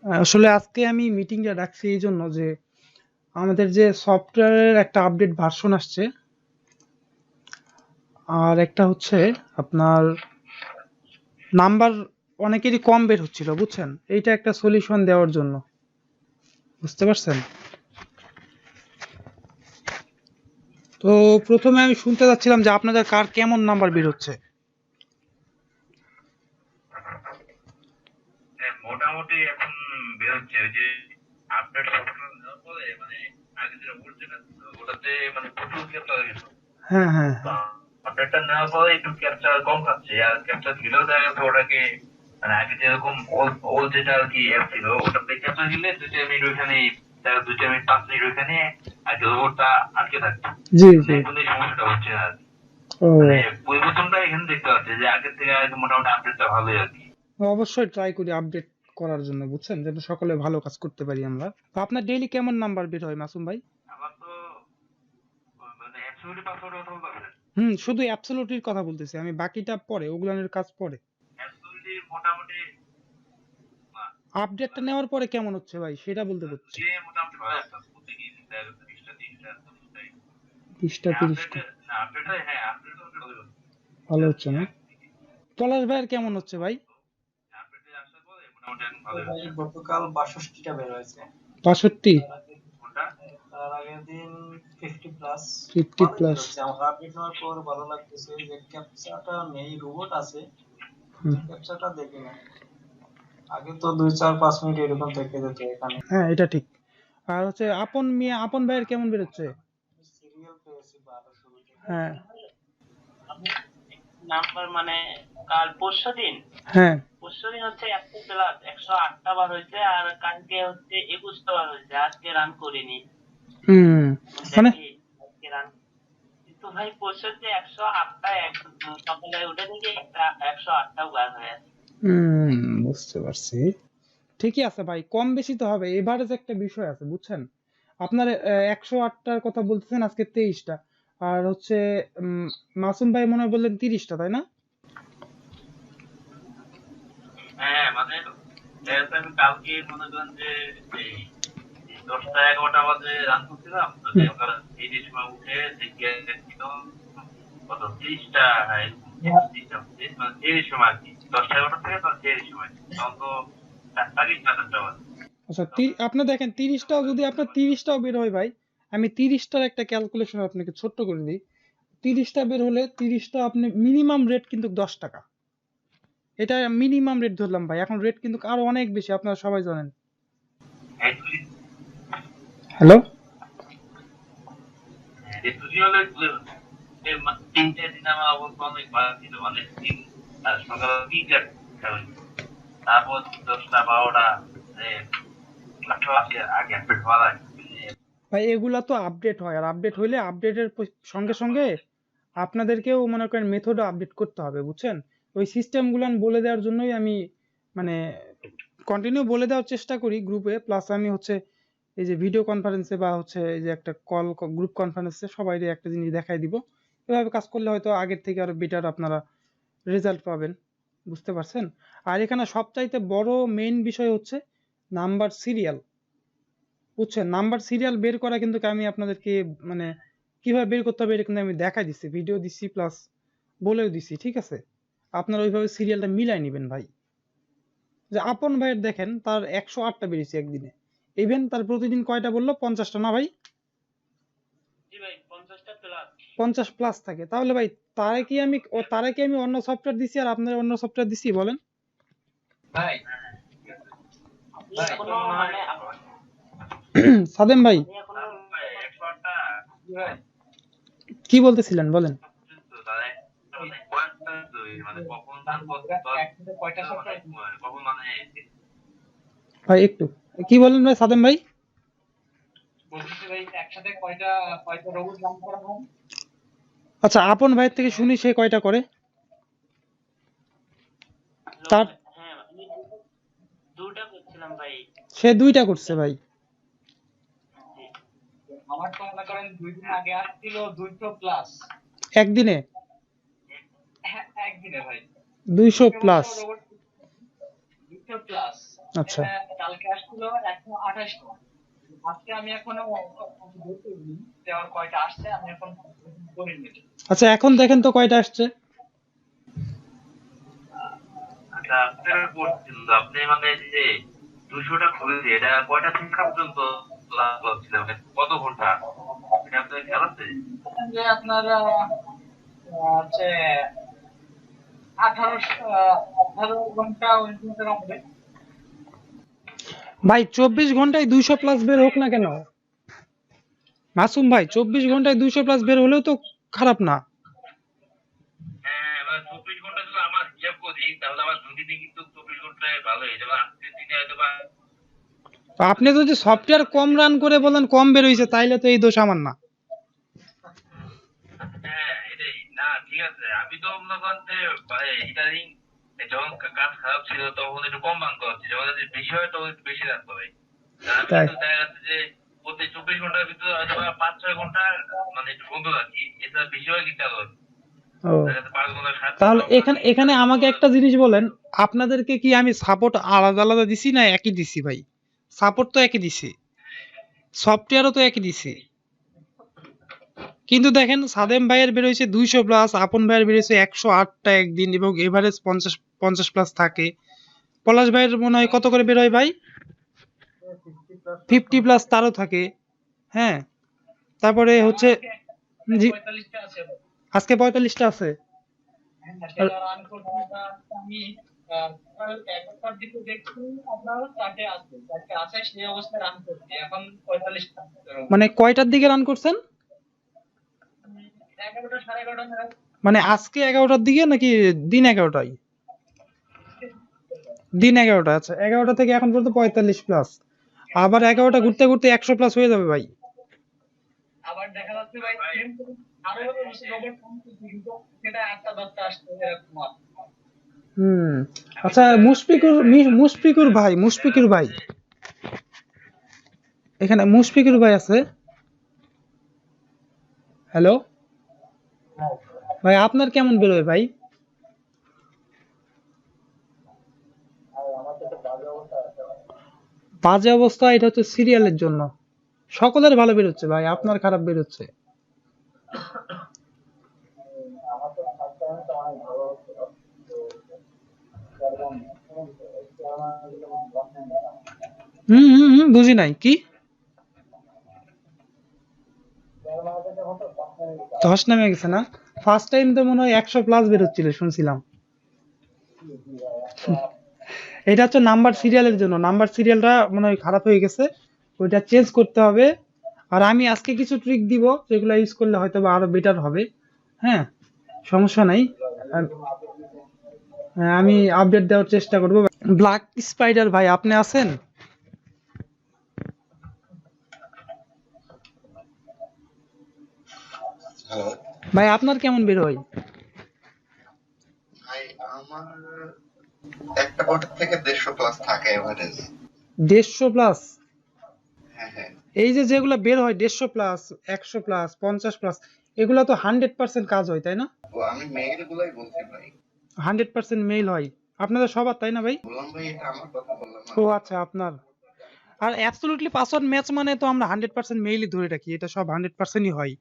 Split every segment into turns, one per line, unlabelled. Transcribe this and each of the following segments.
আসলে আজকে আমি মিটিংটা ডাকছি এই জন্য যে আমাদের যে সফটওয়্যারের একটা আপডেট ভার্সন আসছে, আর একটা হচ্ছে আপনার নাম্বার অনেকেরই কম বের হচ্ছিল, বুঝছেন? এইটা একটা সলিউশন দেওয়ার জন্য, বুঝতে পারছেন? তো প্রথমে আমি শুনতে যাচ্ছিলাম যে আপনাদের কার কেমন নাম্বার বের হচ্ছে।
মোটামুটি এখন বের হচ্ছে ওই যে আপডেট সফটওয়্যার নেওয়ার পরে মানে আগে যেটা ওল্ড যেটা ছিল ওটাতে মানে প্রচুর ক্যাপচার হয়ে গেছে।
হ্যাঁ হ্যাঁ
তো
হ্যাঁ।
আপডেটটা নেওয়ার পরে একটু ক্যাপচার কম খাচ্ছে, আর ক্যাপচার দিলেও দেখা গেছে ওটাকে মানে আগে যেরকম ওল্ড যেটা আর কি অ্যাপ ছিল ওটাতে ক্যাপচার দিলে 2 মিনিট ওইখানে, 2 মিনিট 5 মিনিট ওইখানে আর কি রোবটটা আটকে থাকতো।
জি
কিন্তু
জি।
এখন এই সমস্যাটা হচ্ছে না আর কি।
ও,
মানে পরিবর্তনটা এখানে দেখতে পাচ্ছি যে আগের থেকে আগে মোটামুটি আপডেটটা ভালোই আর কি।
অবশ্যই ট্রাই করি আপডেট করার জন্য, বুঝছেন, যাতে সকলে ভালো কাজ করতে পারি আমরা। তো আপনার ডেইলি কেমন নাম্বার বের হয় মাসুম ভাই?
আমার তো মানে অ্যাবসলিউটলি পাসওয়ার্ড কথা বলতে পারবেন।
শুধু অ্যাবসোলুটলির কথা বলতেছি আমি, বাকিটা পরে, ওগুলানের কাজ পরে।
অ্যাবসলিউটলি মোটামুটি
আপডেটটা নেওয়ার পরে কেমন হচ্ছে ভাই সেটা বলতে পারছি।
যে মোটামুটি ভালো একটা প্রতিদিন 20টা 30টা তাই।
20টা
আপডেট
30টা
না আপডেট হয়, হ্যাঁ আপডেট ভালো হচ্ছে।
ভালো হচ্ছে না? পলাশ ভাইয়ের কেমন হচ্ছে ভাই?
আপডেটে আসার পরে মোটামুটি এখন ভালো হচ্ছে।
গতকাল ৬২টা বের হয়েছে।
62?
কোনটা?
তার আগের দিন 50 প্লাস।
50
ভালোই বের
প্লাস?
হচ্ছে। আমার আপডেট নেওয়ার পর ভালো লাগতেছে যে ক্যাপচাটা নেই, রোবট আছে
হুম।
ক্যাপচাটা দেখি না। আগে তো 2 4 5 মিনিট এরকম থেকে যেত এখানে।
হ্যাঁ, এটা ঠিক। আর হচ্ছে আপন মিয়া, আপন ভাইয়ের কেমন বেরোচ্ছে?
সিরিয়াল পেয়েছি 12 থেকে।
হ্যাঁ
নাম্বার মানে কাল পরশুদিন
হ্যাঁ।
পরশুদিন হচ্ছে 100+108টা বার হয়েছে, আর কালকে হচ্ছে 21টা বার হয়েছে। আজকে রান করিনি,
হুম। মানে
দেখি আজকে রান। কিন্তু ভাই পরশুতে 108টা সকালে উঠে থেকে 108টাও বার হয়ে আছে।
বুঝতে পারছি। ঠিকই আছে ভাই, কম বেশি তো হবে, এভারেজ একটা বিষয় আছে, বুঝছেন? আপনার 108টার কথা বলতেছেন, আজকে 23টা। আর হচ্ছে মাসুম ভাই মনে হয় বললেন 30টা, তাই না?
হ্যাঁ মানে আমি কালকে মনে করেন যে এই 10টা 11টা বাজে রান করছিলাম, তো
হুম।
সকাল 3টের সময় উঠে দেখি ছিল কত 30টা, হ্যাঁ এরকম 30টা মানে 3 সময় আর কি, 10টা 11টা থেকে তখন 3 সময় তখন তো 4টা বাজে।
আচ্ছা,
তখন
আপনি দেখেন 30টাও যদি আপনার 30টাও বের হয় ভাই, আমি 30টার একটা ক্যালকুলেশন আপনাকে ছোট্ট করে দিই। 30টা বের হলে 30টা আপনি মিনিমাম রেট কিন্তু 10 টাকা। এটা মিনিমাম রেট ধরলাম ভাই, এখন রেট কিন্তু আরো অনেক বেশি, আপনারা সবাই জানেন।
Actually
hello?
রেফ্রিজারেটর হলে 3 দিন আমার অবস্থা অনেক ভালো ছিল, অনেক দিন সকাল 3টা তারপর 10টা 12টা আগে আগে আপডেট হওয়া লাগে।
ভাই এগুলা তো আপডেট হয়, আর আপডেট হইলে আপডেটের সঙ্গে সঙ্গে আপনাদেরকেও মনে করেন মেথডও আপডেট করতে হবে, বুঝছেন? ওই সিস্টেম গুলান বলে দেওয়ার জন্যই আমি মানে কন্টিনিউ বলে দেওয়ার চেষ্টা করি গ্রুপে, প্লাস আমি হচ্ছে এই যে ভিডিও কনফারেন্সে বা হচ্ছে এই যে একটা কল গ্রুপ কনফারেন্সে সবাই একটা জিনিস দেখাই দিব। এভাবে কাজ করলে হয়তো আগের থেকে আরো বেটার আপনারা রেজাল্ট পাবেন, বুঝতে পারছেন? আর এখানে সবচাইতে বড় মেইন বিষয় হচ্ছে নাম্বার সিরিয়াল, বুঝছেন? নাম্বার সিরিয়াল বের করা কিন্তু আমি আপনাদেরকে মানে কিভাবে বের করতে হবে এটা কিন্তু আমি দেখাই দিচ্ছি, ভিডিও দিচ্ছি, প্লাস বলেও দিচ্ছি, ঠিক আছে? আপনারা ওইভাবে সিরিয়ালটা মিলাই নেবেন ভাই। যে আপন ভাইয়ের দেখেন তার 108টা বেরিয়েছে একদিনে, ইভেন তার প্রতিদিন কয়টা বললো, 50টা না ভাই?
জি ভাই 50টা প্লাস।
50 প্লাস থাকে, তাহলে ভাই তারে কি আমি অন্য সফটওয়্যার দিছি আর আপনার অন্য সফটওয়্যার দিছি বলেন?
ভাই
আপনি এখনো মানে
সাদেম ভাই
আপনি এখনো
108টা
ভাই
কি বলতেছিলেন বলেন?
মানে কখন ধান
একসাথে কয়টা
মানে
সফটওয়্যার
কখন মানে
ভাই একটু কি বলেন ভাই সাদেম ভাই?
বলতেছি ভাই একসাথে কয়টা কয়টা রোবট রান করা হয়?
আচ্ছা, আপন ভাইয়ের থেকে শুনি সে কয়টা করে তার।
হ্যাঁ আমি দুটা করছিলাম ভাই।
সে 2টা করছে ভাই
জি।
আমার তো মনে করেন 2 দিন আগে আসছিল 200 প্লাস।
একদিনে।
হ্যাঁ একদিনে ভাই
200 প্লাস?
Robot 200 plus.
আচ্ছা
কালকে আসছিল 128টা। আজকে আমি এখনো দেখিনি যে আমার কয়টা আসছে, আমি এখন করিনি।
আচ্ছা, এখন দেখেন তো কয়টা আসছে।
আচ্ছা, আপনার করছেন তো আপনি মানে যে 200টা খুলেছে এটা কয়টা থেকে পর্যন্ত লাভ করছিল, মানে কত ঘন্টা এটা আপনার খেয়াল আছে?
যে আপনার হচ্ছে 18 ঘন্টা ওই ঘন্টার হবে।
ভাই 24 ঘন্টায় 200+ বের হোক না কেন মাসুম ভাই, 24 ঘন্টায় 200+ বের হলেও তো খারাপ না।
হ্যাঁ, এবার 24 ঘন্টা যদি আমার হিসাব করি তাহলে আমার দুদিনে কিন্তু 24 ঘন্টায় ভালো হয়ে যাবে, আজকের দিনে হয়তো বা।
তো আপনি যদি সফটওয়্যার কম রান করে বলেন কম বের হয়েছে, তাইলে তো এই দোষ আমার না।
হ্যাঁ এটাই না, ঠিক আছে, আমি তো মনে করেন যে ইদানিং যখন কাজ খারাপ ছিল তখন একটু কম রান করছি, যখন যদি বেশি হয় তখন একটু বেশি রান করে। তা আমি
তাই?
কিন্তু দেখা যাচ্ছে যে প্রতি 24 ঘন্টার ভিতরে হয়তো বা 5-6 ঘন্টা মানে একটু বন্ধ রাখি, এছাড়া বেশিরভাগ কিন্তু আলো
ও,
দেখা যাচ্ছে 5 ঘন্টা 7 ঘন্টা
তাহলে
অফ
এখানে
রাখি
এখানে
মানে
আমাকে একটা জিনিস বলেন, আপনাদেরকে কি আমি সাপোর্ট আলাদা আলাদা দিছি না একই দিছি ভাই? সাপোর্ট তো একই দিছি, সফটওয়্যারও তো একই দিছি। কিন্তু দেখেন সাদেম ভাইয়ের বেরোইছে 200+, আপন ভাইয়ের বেরোইছে 108টা একদিন, এবং এভারেজ 50+ থাকে। পলাশ ভাইয়ের মনে হয় কত করে বেরোয় ভাই? 50+ তারও থাকে। হ্যাঁ, তারপরে হচ্ছে জি,
45টা আছে।
আজকে 45টা আছে। আর
সেটা রান করতে আমি সকাল 11টার দিকে দেখছি আপনার 4টে আছে সেই অবস্থায় রান করছি এখন 45টা।
মানে কয়টার দিকে রান করছেন?
11টা 11:30 নাগাদ।
মানে আজকে 11টার দিকে নাকি দিন 11টায়? দিন 11টা। আচ্ছা, 11টা থেকে এখন পর্যন্ত 45+, আবার 11টা ঘুরতে ঘুরতে 100+ হয়ে যাবে ভাই।
আবার দেখা যাচ্ছে ভাই আরো রোবট ফোন কিন্তু সেটা 8টা 10টা আসছে এরকম হয়।
হুম।
আমি
আচ্ছা,
তো দেখা যাচ্ছে
মুশফিকুর ভাই, এখানে মুশফিকুর ভাই আছে। হ্যালো ভাই, আপনার কেমন বেরোয় ভাই? বাজে অবস্থা, এটা হচ্ছে সিরিয়ালের জন্য। সকলের ভালো বেরোচ্ছে ভাই, আপনার খারাপ বেরোচ্ছে।
আমার তো ফার্স্ট টাইম তো অনেক ভালো হচ্ছে এরকম
বুঝি নাই কি ধস নেমে গেছে না? ফার্স্ট টাইম তো মনে হয় 100+ বেরোচ্ছিল শুনছিলাম। এটা হচ্ছে নাম্বার সিরিয়ালের জন্য, নাম্বার সিরিয়ালটা মনে হয় খারাপ হয়ে গেছে, ওইটা চেঞ্জ করতে হবে। আর আমি আজকে কিছু ট্রিক দিব, যেগুলো ইউজ করলে হয়তো বা আরো বেটার হবে। হ্যাঁ, সমস্যা নাই। আর আমি আপডেট দেওয়ার চেষ্টা করব। ব্ল্যাক স্পাইডার ভাই, আপনি আছেন?
হ্যালো
ভাই আপনার কেমন বের হয়?
ভাই, আমার একটা কোয়ার্টার থেকে 150+ থাকে এভারেজ।
150+?
হ্যাঁ হ্যাঁ।
এই যে যেগুলো বের হয় 150+, 100+, 50+, এগুলো তো 100% কাজ হয় তাই না?
ও আমি মেইল গুলাই বলছি ভাই।
100% মেইল হয় আপনাদের সবার, তাই না ভাই?
বললাম ভাই, এটা আমার কথা বললাম না।
ও আচ্ছা, আপনার। আর অ্যাবসলিউটলি পাসওয়ার্ড ম্যাচ মানে তো আমরা 100% মেইলই ধরে রাখি, এটা সব 100%ই হয়।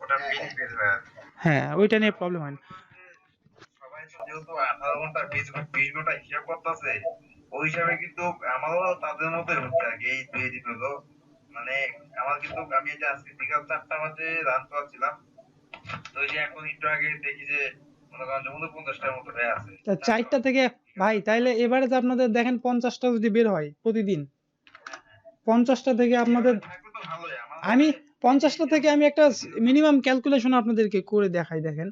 ওটা
হ্যাঁ
ফিক্স
হ্যাঁ।
বের হয়ে আছে।
হ্যাঁ, ওইটা নিয়ে প্রবলেম হয় না।
সবাই তো যেহেতু 18 ঘন্টা 20 ঘন্টা হিসাব করতেছে, ওই হিসাবে কিন্তু আমারও তাদের মতোই হচ্ছে আর কি। এই 2 দিন হলো মানে আমার কিন্তু, আমি এটা আজকে বিকাল 4টা বাজে রান করেছিলাম, তো এই যে এখন একটু আগে দেখি যে মনে করেন যে 49টার মতো হয়ে আছে।
তা 4টা থেকে ভাই, তাইলে এবারে যে আপনাদের দেখেন 50টা যদি বের হয় প্রতিদিন, 50টা থেকে আপনাদের,
এভাবে থাকলে তো ভালোই আমার
আমি
মতে। এই
50টা থেকে আমি একটা মিনিমাম ক্যালকুলেশন আপনাদেরকে করে দেখাই। দেখেন,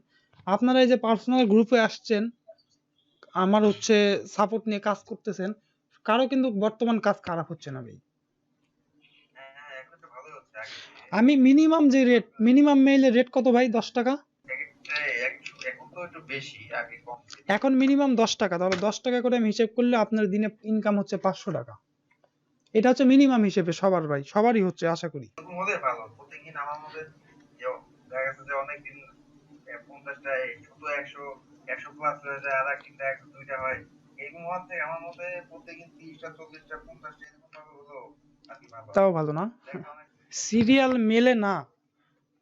আপনারা এই যে পার্সোনাল গ্রুপে আসছেন, আমার হচ্ছে সাপোর্ট নিয়ে কাজ করতেছেন, কারো কিন্তু বর্তমান কাজ খারাপ হচ্ছে না ভাই।
হ্যাঁ হ্যাঁ, এখন তো ভালোই হচ্ছে আগে থেকে।
আমি মিনিমাম যে রেট, মিনিমাম মেইলের রেট কত ভাই? 10 টাকা।
এখন তো একটু বেশি, আগে কম ছিল।
এখন মিনিমাম 10 টাকা, তাহলে 10 টাকা করে আমি হিসেব করলে আপনার দিনে ইনকাম হচ্ছে 500 টাকা। এটা হচ্ছে মিনিমাম হিসেবে সবার ভাই, সবারই হচ্ছে আশা করি।
এরকম হলে ভালো, প্রতিদিন আমার মধ্যে দেখা গেছে যে অনেকদিন 50টা শুধু 100 100+ হয়ে যায়, আর একদিন 102টা হয়,
এই মুহূর্তে আমার মতে প্রত্যেকদিন 30টা 40টা 50টা এরকম ভাবে হলো আর কি ভালো
তাও ভালো না।
দেখতে অনেক
সিরিয়াল মেলে না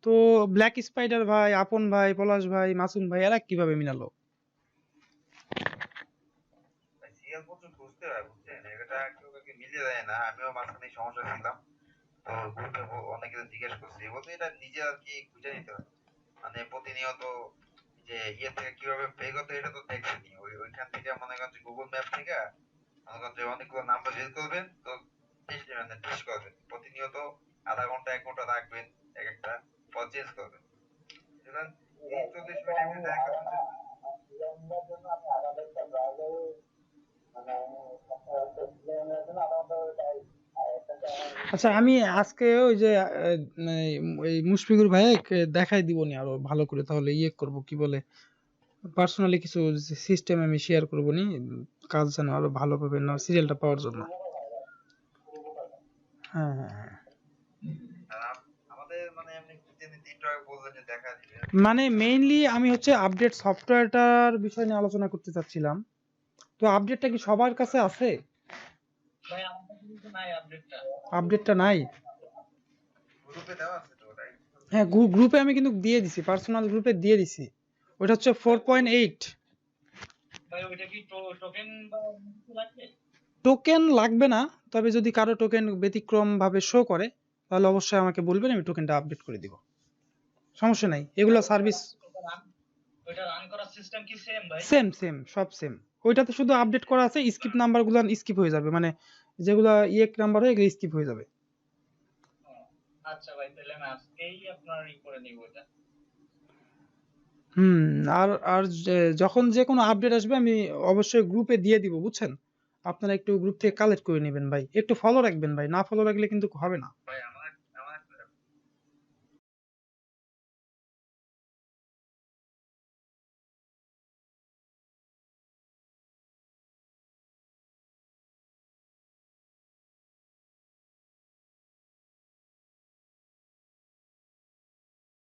তো ব্ল্যাক স্পাইডার ভাই, আপন ভাই, পলাশ ভাই, মাসুম ভাই এরা কিভাবে মিলালো?
সিরিয়াল প্রচুর খুঁজতে হয় বুঝছেন, এটা কেউ কাউকে মিলিয়ে দেয় না। আমিও মাঝখানে এই সমস্যা ছিলাম, তো গ্রুপে অনেকে জিজ্ঞেস করছি, বলতে এটা নিজে আর কি খুঁজে নিতে হয়। মানে প্রতিনিয়ত যে ইয়ে থেকে কিভাবে বের করতে হয় এটা তো দেখছেনি, ওইখান থেকে মনে করেন যে গুগল ম্যাপ থেকে মনে করেন যে অনেকগুলো নাম্বার বের করবেন, তো টেস্ট করবেন প্রতিনিয়ত, আধা ঘন্টা 1 ঘন্টা রাখবেন এক একটা, পর চেঞ্জ করবেন। সুতরাং 30-40 মিনিটের ভিতরে একটা শুনতে
আচ্ছা আমি আজকে ওই যে মানে ওই মুশফিকুর ভাইকে দেখাই দিব নি আরো ভালো করে, তাহলে ইয়ে করব কি বলে পার্সোনালি কিছু সিস্টেম আমি শেয়ার করব নি, কাজ যেন আরো ভালো পাবে না সিরিয়ালটা পাওয়ার জন্য। হ্যাঁ হ্যাঁ হ্যাঁ।
আমাদের মানে এমনি খুঁজে নিতে একটু আগে বললেন যে দেখা দিবে।
মানে মেইনলি আমি হচ্ছে আপডেট সফটওয়্যারটার বিষয় নিয়ে আলোচনা করতে চাচ্ছিলাম। তো আপডেটটা কি সবার কাছে আছে?
ভাই আমার কাছে কিন্তু নাই আপডেটটা।
আপডেটটা নাই?
গ্রুপে দেওয়া আছে তো ওটাই।
হ্যাঁ গ্রুপে আমি কিন্তু দিয়ে দিছি, পার্সোনাল গ্রুপে দিয়ে দিছি। ওটা হচ্ছে 4.8।
ভাই ওইটা কি টোকেন বা কিছু লাগবে?
টোকেন লাগবে না, তবে যদি কারো টোকেন ব্যতিক্রম ভাবে শো করে তাহলে অবশ্যই আমাকে বলবেন, আমি টোকেনটা আপডেট করে দিব, সমস্যা নাই। এগুলো সার্ভিস
ওইটা রান করার সিস্টেম কি সেম ভাই?
সেম সেম, সব সেম। ওইটাতে শুধু আপডেট করা আছে, স্কিপ নাম্বারগুলো স্কিপ হয়ে যাবে, মানে যেগুলো ইয়েক নাম্বার হয় এগুলো স্কিপ হয়ে যাবে।
ও, আচ্ছা ভাই তাহলে আমি আজকেই আপনার করে নিব এটা।
হুম। আর আর যখন যে কোনো আপডেট আসবে আমি অবশ্যই গ্রুপে দিয়ে দিব, বুঝছেন? আপনারা একটু গ্রুপ থেকে কালেক্ট করে নেবেন ভাই, একটু ফলো রাখবেন ভাই, না ফলো রাখলে কিন্তু হবে না।
ভাই